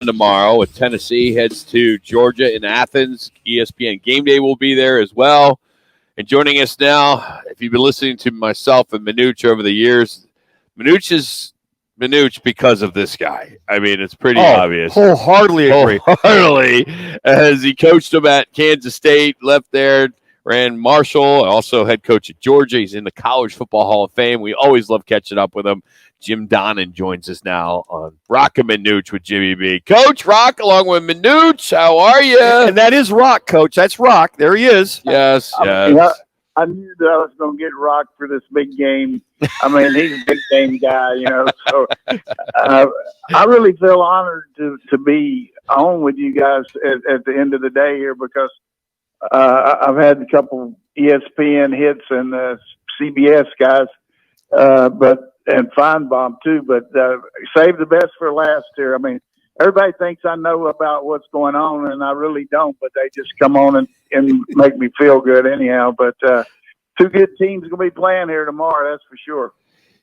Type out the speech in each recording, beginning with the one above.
tomorrow with Tennessee heads to Georgia in Athens. ESPN Game Day will be there as well. And joining us now, if you've been listening to myself and Minuch over the years, Minuch is Minuch because of this guy. I mean, it's pretty obvious. Wholeheartedly agree. Wholeheartedly, as he coached him at Kansas State, left there, ran Marshall, also head coach at Georgia. He's in the College Football Hall of Fame. We always love catching up with him. Jim Donnan joins us now on Rock and Minuch with Jimmy B. Coach Rock, along with Minuch, how are you? And that is Rock, Coach. That's Rock. There he is. Yes, yes. I knew that I was going to get Rock for this big game. I mean, he's a big game guy, So I really feel honored to be on with you guys at the end of the day here because I've had a couple ESPN hits and CBS guys, and Feinbaum too, but save the best for last here. I mean, everybody thinks I know about what's going on, and I really don't, but they just come on and make me feel good anyhow. But two good teams going to be playing here tomorrow, that's for sure.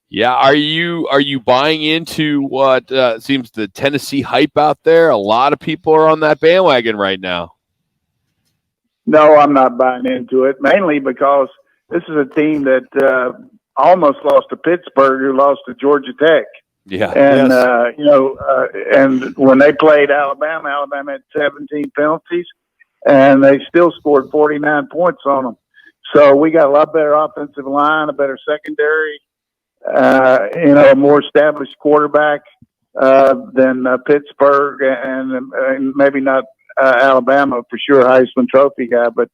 Yeah, are you buying into what seems the Tennessee hype out there? A lot of people are on that bandwagon right now. No, I'm not buying into it, mainly because this is a team that almost lost to Pittsburgh, who lost to Georgia Tech. Yeah, and and when they played Alabama had 17 penalties, and they still scored 49 points on them. So we got a lot better offensive line, a better secondary, a more established quarterback than Pittsburgh, and maybe not Alabama for sure, Heisman Trophy guy, but.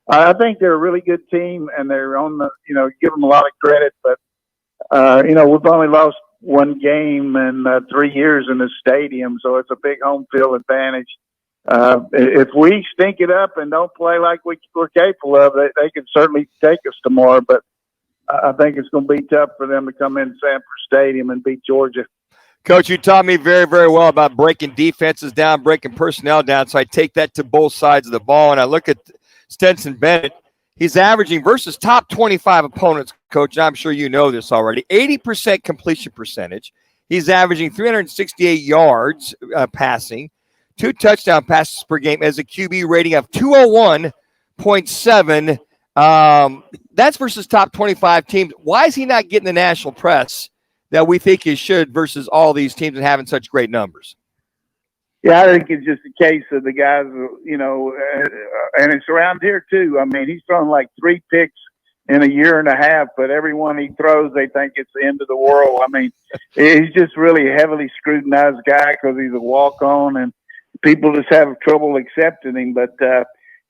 I think they're a really good team, and they're on the, give them a lot of credit. But, we've only lost one game in 3 years in the stadium, so it's a big home field advantage. If we stink it up and don't play like we're capable of, they can certainly take us tomorrow. But I think it's going to be tough for them to come in Sanford Stadium and beat Georgia. Coach, you taught me very, very well about breaking defenses down, breaking personnel down, so I take that to both sides of the ball, and I look at Stetson Bennett. He's averaging versus top 25 opponents, Coach, and I'm sure you know this already, 80% completion percentage. He's averaging 368 yards passing, 2 touchdown passes per game as a QB rating of 201.7. That's versus top 25 teams. Why is he not getting the national press that we think he should versus all these teams and having such great numbers? Yeah, I think it's just a case of the guys, and it's around here too. I mean, he's thrown like 3 picks in a year and a half, but every one he throws, they think it's the end of the world. I mean, he's just really a heavily scrutinized guy because he's a walk-on, and people just have trouble accepting him. But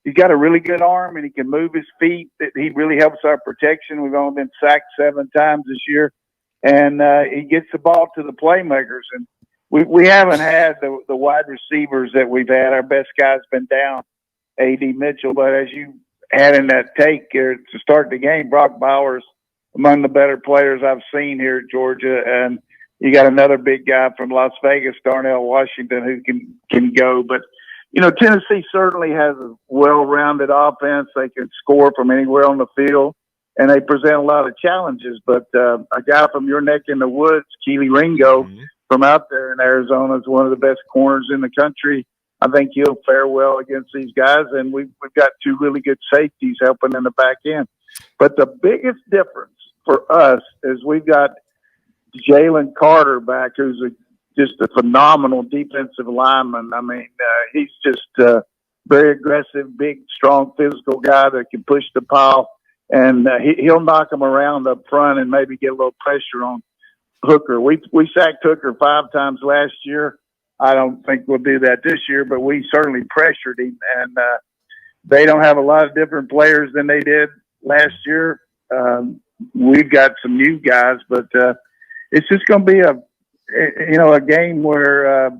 he's got a really good arm, and he can move his feet. He really helps our protection. We've only been sacked 7 times this year, and he gets the ball to the playmakers. And we haven't had the wide receivers that we've had. Our best guy's been down, A.D. Mitchell. But as you had in that take here to start the game, Brock Bowers, among the better players I've seen here at Georgia. And you got another big guy from Las Vegas, Darnell Washington, who can go. But, Tennessee certainly has a well-rounded offense. They can score from anywhere on the field, and they present a lot of challenges. But a guy from your neck in the woods, Keely Ringo, from out there in Arizona, is one of the best corners in the country. I think he'll fare well against these guys, and we've got 2 really good safeties helping in the back end. But the biggest difference for us is we've got Jalen Carter back, who's just a phenomenal defensive lineman. I mean, he's just very aggressive, big, strong, physical guy that can push the pile, and he'll knock them around up front and maybe get a little pressure on Hooker. We sacked Hooker 5 times last year. I don't think we'll do that this year, but we certainly pressured him. And they don't have a lot of different players than they did last year. We've got some new guys, but it's just going to be a game where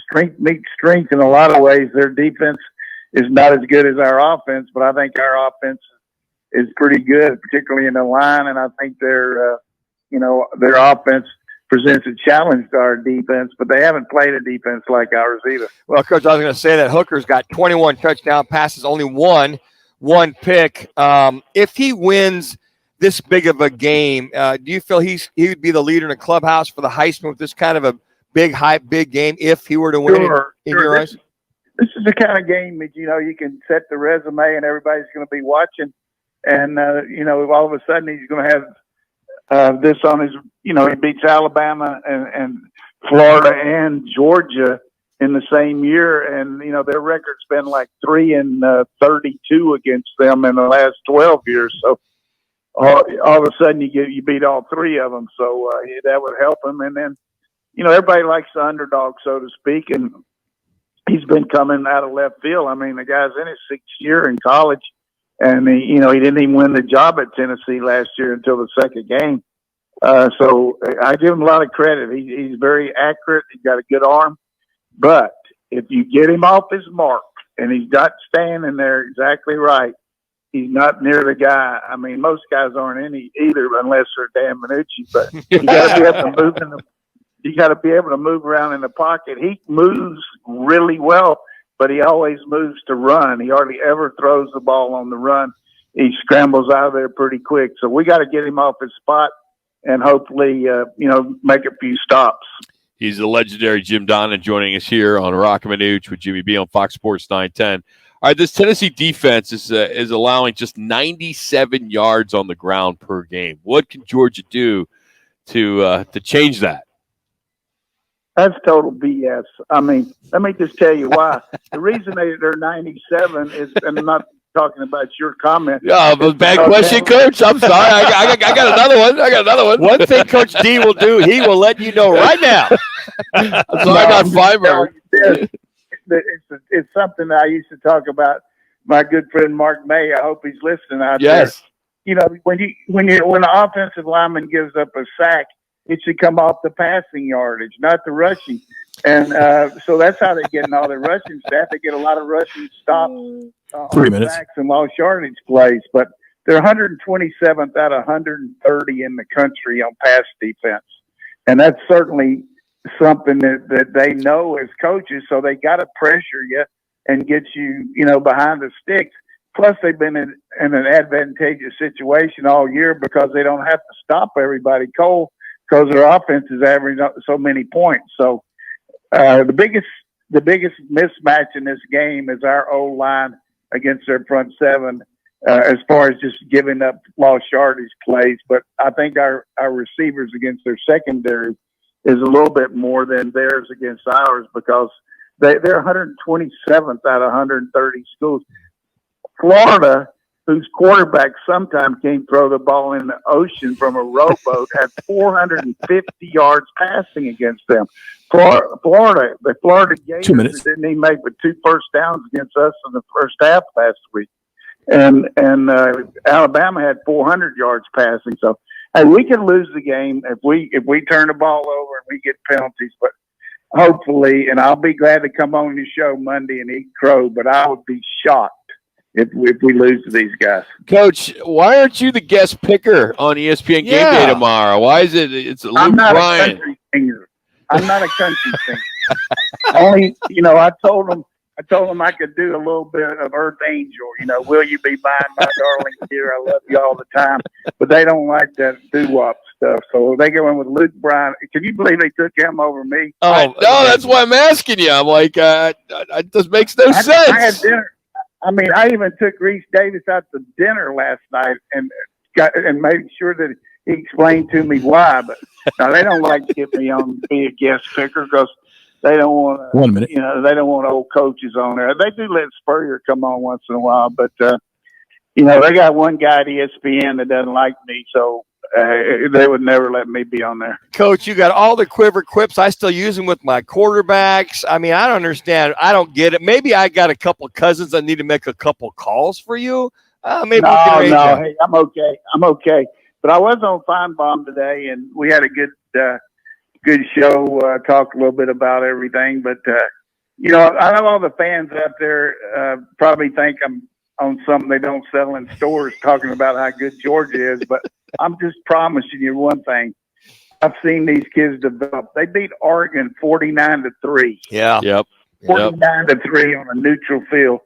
strength meets strength in a lot of ways. Their defense is not as good as our offense, but I think our offense is pretty good, particularly in the line. And I think their offense presents a challenge to our defense, but they haven't played a defense like ours either. Well, Coach, I was going to say that Hooker's got 21 touchdown passes, only one pick. If he wins this big of a game, do you feel he would be the leader in the clubhouse for the Heisman with this kind of a big hype, big game if he were to win in your eyes? This is the kind of game that, you can set the resume and everybody's going to be watching. And, all of a sudden he's going to have this on his, he beats Alabama and Florida and Georgia in the same year. And, their record's been like 3-32 against them in the last 12 years. So all of a sudden you beat all three of them. So that would help him. And then, everybody likes the underdog, so to speak. And he's been coming out of left field. I mean, the guy's in his 6th year in college, and he didn't even win the job at Tennessee last year until the second game. So I give him a lot of credit. He's very accurate. He's got a good arm, but if you get him off his mark and he's not standing there exactly right, he's not near the guy. I mean, most guys aren't either unless they're Dan Minucci, but you got to be able to move you got to be able to move around in the pocket. He moves really well, but he always moves to run. He hardly ever throws the ball on the run. He scrambles out of there pretty quick. So we got to get him off his spot and hopefully, make a few stops. He's the legendary Jim Donnan joining us here on Rock and Minucci with Jimmy B on Fox Sports 910. All right, this Tennessee defense is allowing just 97 yards on the ground per game. What can Georgia do to change that? That's total BS. I mean, let me just tell you why. The reason they're 97 is, and I'm not talking about your comment. Yeah, bad question, Coach. I'm sorry. I got another one. One thing Coach D will do, he will let you know right now. I'm sorry, I got fiber. It's something that I used to talk about. My good friend Mark May. I hope he's listening out there. When the offensive lineman gives up a sack, it should come off the passing yardage, not the rushing. And so that's how they're getting all their rushing stats. They get a lot of rushing stops, 3 minutes, sacks and lost yardage plays. But they're 127th out of 130 in the country on pass defense. And that's certainly something that they know as coaches. So they got to pressure you and get you, behind the sticks. Plus, they've been in an advantageous situation all year because they don't have to stop everybody cold, because their offense is averaging so many points. So the biggest mismatch in this game is our O-line against their front seven as far as just giving up lost yardage plays. But I think our receivers against their secondary is a little bit more than theirs against ours, because they're 127th out of 130 schools. Florida, whose quarterback sometimes can't throw the ball in the ocean from a rowboat, had 450 yards passing against them. The Florida Gators 2 minutes. didn't even make but 2 first downs against us in the first half last week. And Alabama had 400 yards passing. So, hey, we can lose the game if we turn the ball over and we get penalties. But hopefully, and I'll be glad to come on your show Monday and eat crow, but I would be shocked if we lose to these guys. Coach, why aren't you the guest picker on ESPN Game Day tomorrow? Why is it? It's Luke I'm not Bryan. a country singer. I'm not a country singer. Only, I told them I could do a little bit of Earth Angel. Will you be mine, my darling dear? I love you all the time. But they don't like that doo-wop stuff. So they go in with Luke Bryan. Can you believe they took him over me? Oh, no, that's why I'm asking you. I'm like, it just makes no sense. I had dinner. I mean, I even took Reese Davis out to dinner last night and made sure that he explained to me why. But now they don't like to get me on be a guest picker because they don't want 1 minute. They don't want old coaches on there. They do let Spurrier come on once in a while, but they got one guy at ESPN that doesn't like me, so they would never let me be on there. Coach, you got all the quiver quips. I still use them with my quarterbacks. I mean, I don't understand. I don't get it. Maybe I got a couple cousins that need to make a couple calls for you. Maybe no. Hey, I'm okay. But I was on Feinbaum today, and we had a good show. Talked a little bit about everything. But I know all the fans out there probably think I'm on something they don't sell in stores, talking about how good Georgia is. But I'm just promising you one thing. I've seen these kids develop. They beat Oregon 49-3. Yeah. Yep. 49-3 on a neutral field.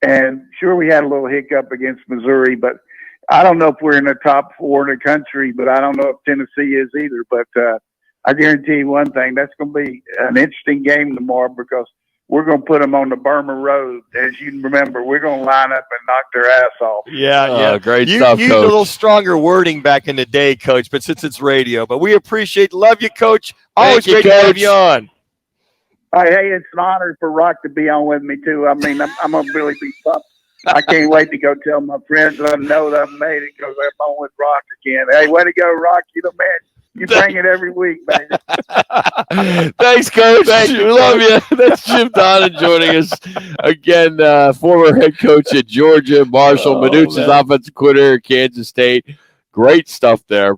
And sure, we had a little hiccup against Missouri, but I don't know if we're in the top 4 in the country, but I don't know if Tennessee is either. But I guarantee you one thing, that's going to be an interesting game tomorrow because we're going to put them on the Burma Road. As you remember, we're going to line up and knock their ass off. Yeah. Great You stuff, used Coach. a little stronger wording back in the day, Coach, but since it's radio. But we love you, Coach. Always Thank you, great to have Coach. you on. Hey, it's an honor for Rock to be on with me, too. I mean, I'm going to really be pumped. I can't wait to go tell my friends that I know that I've made it because I'm on with Rock again. Hey, way to go, Rock. You the man. You bring it every week, baby. Thanks, Coach. We love you. That's Jim Donnan joining us again. Former head coach at Georgia, Marshall. Manucci's offensive coordinator at Kansas State. Great stuff there.